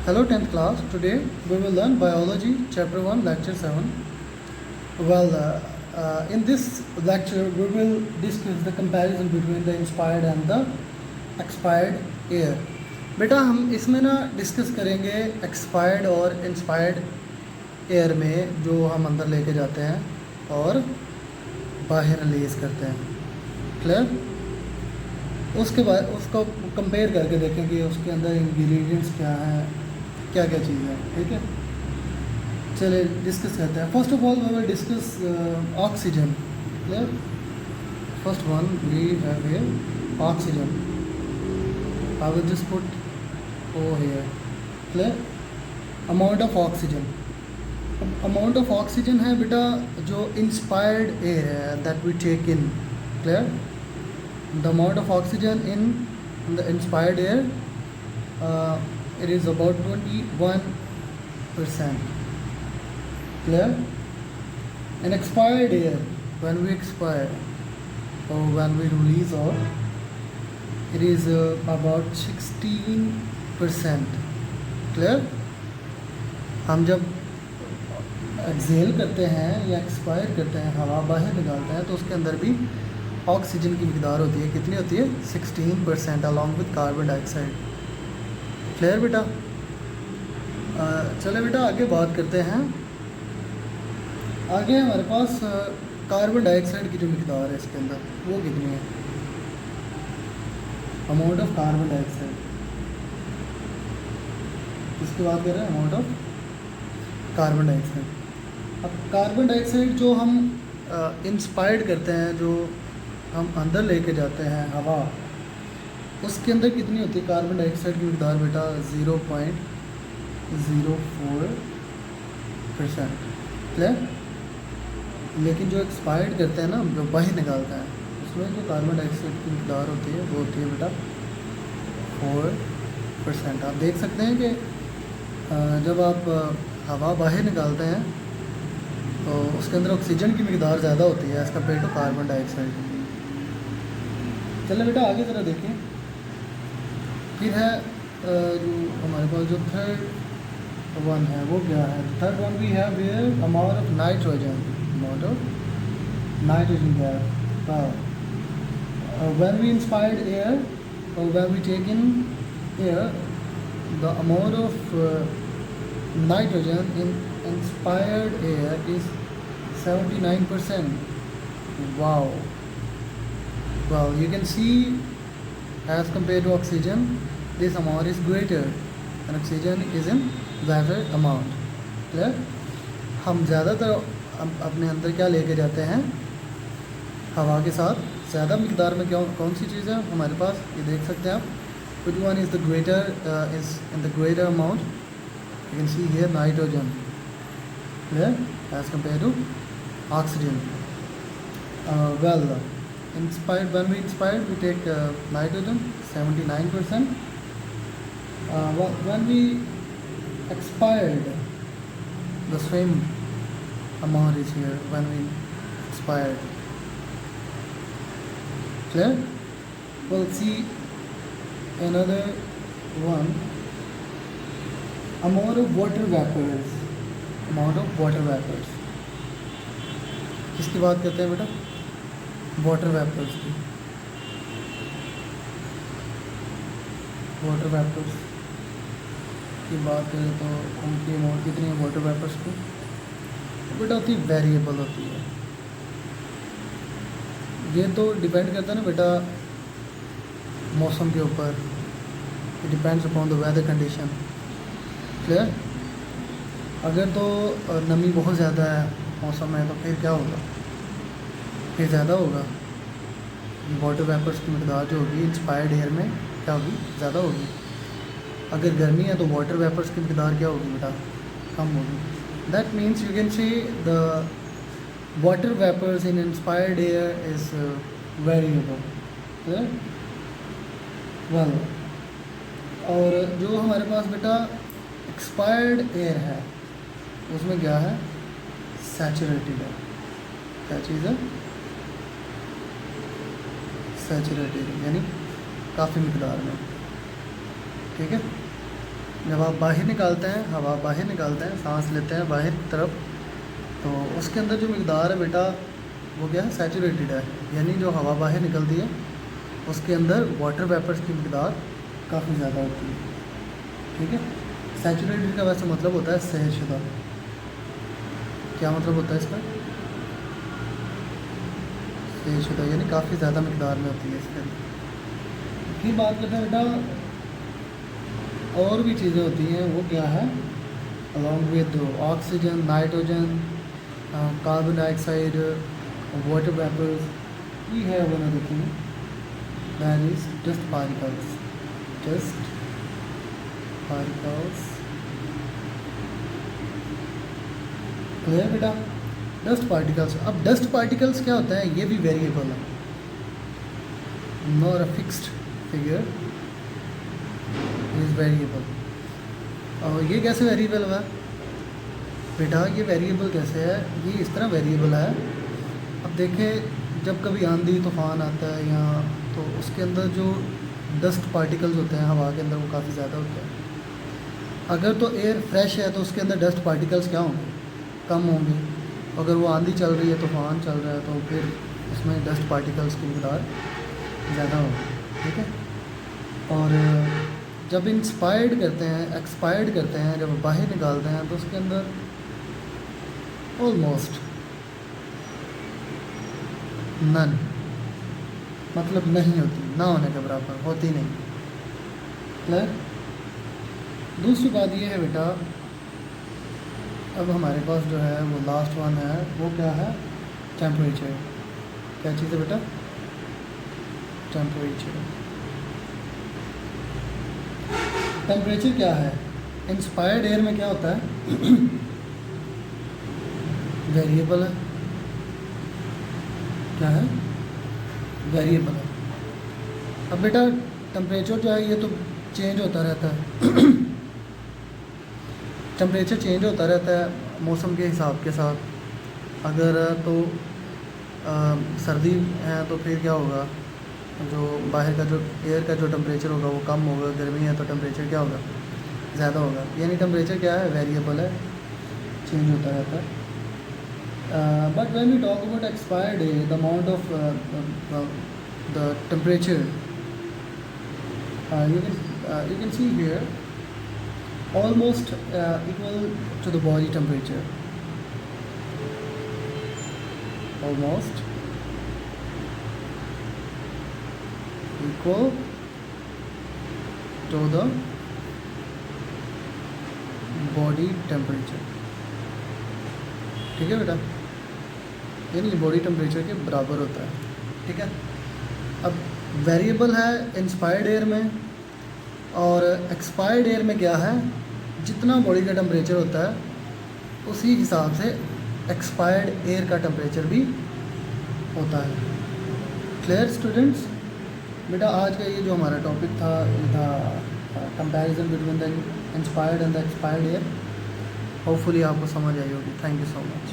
Hello 10th class. Today we will learn biology chapter 1 lecture 7. In this lecture we will discuss the comparison between the inspired and the expired air. बेटा हम इसमें ना discuss करेंगे expired और inspired air में जो हम अंदर लेके जाते हैं और बाहर रिलीज़ करते हैं. क्लियर? उसके बाद उसको कंपेयर करके देखें कि उसके अंदर इंग्रेडिएंट्स क्या हैं, क्या क्या चीज़ें हैं. ठीक है, चलिए डिस्कस करते हैं. First of all we will discuss oxygen. Clear? First one we have here oxygen. I will just put over here. Clear? Amount of oxygen. Amount of oxygen है बेटा जो इंस्पायर्ड एयर है that we take in. Clear? The amount of oxygen in the inspired air, it is about 21%. Clear? In expired air, when we expire or when we release off, it is about 16%. Clear? हम जब Excel करते हैं या expire करते हैं, हवा बाहर निकालते हैं, तो उसके अंदर भी ऑक्सीजन की मिकदार होती है. कितनी होती है? 16% along with carbon dioxide. Clear बेटा? चले बेटा आगे बात करते हैं. आगे हमारे पास कार्बन डाइऑक्साइड की जो मिकदार है इसके अंदर वो कितनी है? Amount of carbon dioxide. इसकी बात कर रहे हैं, अमाउंट ऑफ कार्बन डाइऑक्साइड. अब कार्बन डाइऑक्साइड जो हम इंस्पायर्ड करते हैं, जो हम अंदर लेके जाते हैं हवा, उसके अंदर कितनी होती है कार्बन डाइऑक्साइड की मिकदार बेटा? 0.04%. क्लियर? लेकिन जो एक्सपायर्ड करते हैं ना, जो बाहर निकालते हैं, उसमें जो कार्बन डाइऑक्साइड की मिकदार होती है वो होती है बेटा 4%. आप देख सकते हैं कि जब आप हवा बाहर निकालते हैं तो उसके अंदर ऑक्सीजन की मिकदार ज़्यादा होती है as compare to carbon dioxide. चलो बेटा आगे ज़रा देखें. फिर है जो हमारे पास जो थर्ड वन है वो क्या है? Third one we have here amount of nitrogen. Amount of nitrogen gas. When we inspired air और when we take in air, the amount of nitrogen in inspired air is 79%. Wow. Well, you can see as compared to oxygen, this amount is greater and oxygen is in lesser amount. Clear? हम ज़्यादातर अपने अंदर क्या लेके जाते हैं हवा के साथ? ज़्यादा मिकदार में कौन सी चीज़ है हमारे पास? ये देख सकते हैं आप. Which one is the greater is in the greater amount? You can see here nitrogen. Clear? As compared to oxygen. Inspired, when we inspired, we take nitrogen 79%. When we expired, the same amount is here when we expired. Clear? We'll see another one. Amount of water vapors. Amount of water vapors. किसकी बात करते हैं बेटा? Water vapours की. Water vapours की बात करें तो उनकी अमाउंट कितनी है वाटर वेपर्स की? बेटा होती वेरिएबल होती है. ये तो डिपेंड करता है ना बेटा मौसम के ऊपर. It depends upon the weather condition. Clear? अगर तो नमी बहुत ज़्यादा है मौसम में तो फिर क्या होगा? फिर ज़्यादा होगा. वाटर वेपर्स की मिकदार जो होगी इंस्पायर्ड एयर में क्या होगी? ज़्यादा होगी. अगर गर्मी है तो वाटर वेपर्स की मिकदार क्या होगी बेटा? कम होगी. That means you can say the water vapours in inspired air is variable. Clear? Well, और जो हमारे पास बेटा एक्सपायर्ड एयर है उसमें क्या है? सैचुरेटेड है. क्या चीज़ है? सैचुरेटेड यानी काफ़ी मिकदार में. ठीक है? जब आप बाहर निकालते हैं, हवा बाहर निकालते हैं, सांस लेते हैं बाहर की तरफ, तो उसके अंदर जो मकदार है बेटा वो क्या है, सैचुरेटेड है। यानी जो हवा बाहर निकलती है उसके अंदर वाटर वेपर्स की मकदार काफ़ी ज़्यादा होती है। ठीक है, सैचुरेटेड का वैसे मतलब होता है सहशुदा। क्या मतलब होता है इसका? सहशुदा यानी काफ़ी ज़्यादा मकदार में होती है इसके अंदर। फिर बात करते हैं बेटा और भी चीज़ें होती हैं, वो क्या है, along with oxygen, nitrogen, carbon dioxide, water vapours, we have one other thing that is dust particles. Dust particles, clear बेटा? Dust particles. अब डस्ट पार्टिकल्स क्या होता है, ये भी वेरिएबल है, not a fixed figure, is variable. और ये कैसे वेरिएबल हुआ बेटा? ये वेरिएबल कैसे है, ये इस तरह वेरिएबल है। अब देखें, जब कभी आंधी तूफान आता है यहाँ, तो उसके अंदर जो डस्ट पार्टिकल्स होते हैं हवा के अंदर वो काफ़ी ज़्यादा होते हैं। अगर तो एयर फ्रेश है तो उसके अंदर डस्ट पार्टिकल्स क्या होंगे, कम होंगे। अगर वो आंधी चल रही है, तूफान चल रहा है, तो फिर उसमें डस्ट पार्टिकल्स की मकदार ज़्यादा होगी। ठीक है, और जब इंस्पायर्ड करते हैं, एक्सपायर्ड करते हैं, जब बाहर निकालते हैं, तो उसके अंदर ऑलमोस्ट नन, मतलब नहीं होती, ना होने के बराबर, होती नहीं। क्लियर? दूसरी बात ये है बेटा, अब हमारे पास जो है वो लास्ट वन है, वो क्या है, टेम्परेचर। क्या चीज़ है बेटा? टेम्परेचर। टेम्परेचर क्या है? इंस्पायर्ड एयर में क्या होता है वेरिएबल है। क्या है? वेरिएबल है। अब बेटा टेम्परेचर जो है ये तो चेंज होता रहता है टेम्परेचर चेंज होता रहता है मौसम के हिसाब के साथ। अगर तो सर्दी है तो फिर क्या होगा, जो बाहर का जो एयर का जो टेम्परेचर होगा वो कम होगा, गर्मी है तो टेम्परेचर क्या होगा, ज़्यादा होगा। यानी टेम्परेचर क्या है, वेरिएबल है, चेंज होता रहता है। But when we talk about expired air, the amount of the temperature you can see here almost equal to the body temperature, almost equal to the body temperature। ठीक है बेटा, यानी बॉडी टेम्परेचर के बराबर होता है। ठीक है, अब वेरिएबल है इंस्पायर्ड एयर में, और एक्सपायर्ड एयर में क्या है, जितना बॉडी का टेम्परेचर होता है उसी हिसाब से एक्सपायर्ड एयर का टेम्परेचर भी होता है। Clear students? बेटा आज का ये जो हमारा टॉपिक था, ये था comparison between the inspired and the expired air. Hopefully आपको समझ आई होगी। Thank you so much.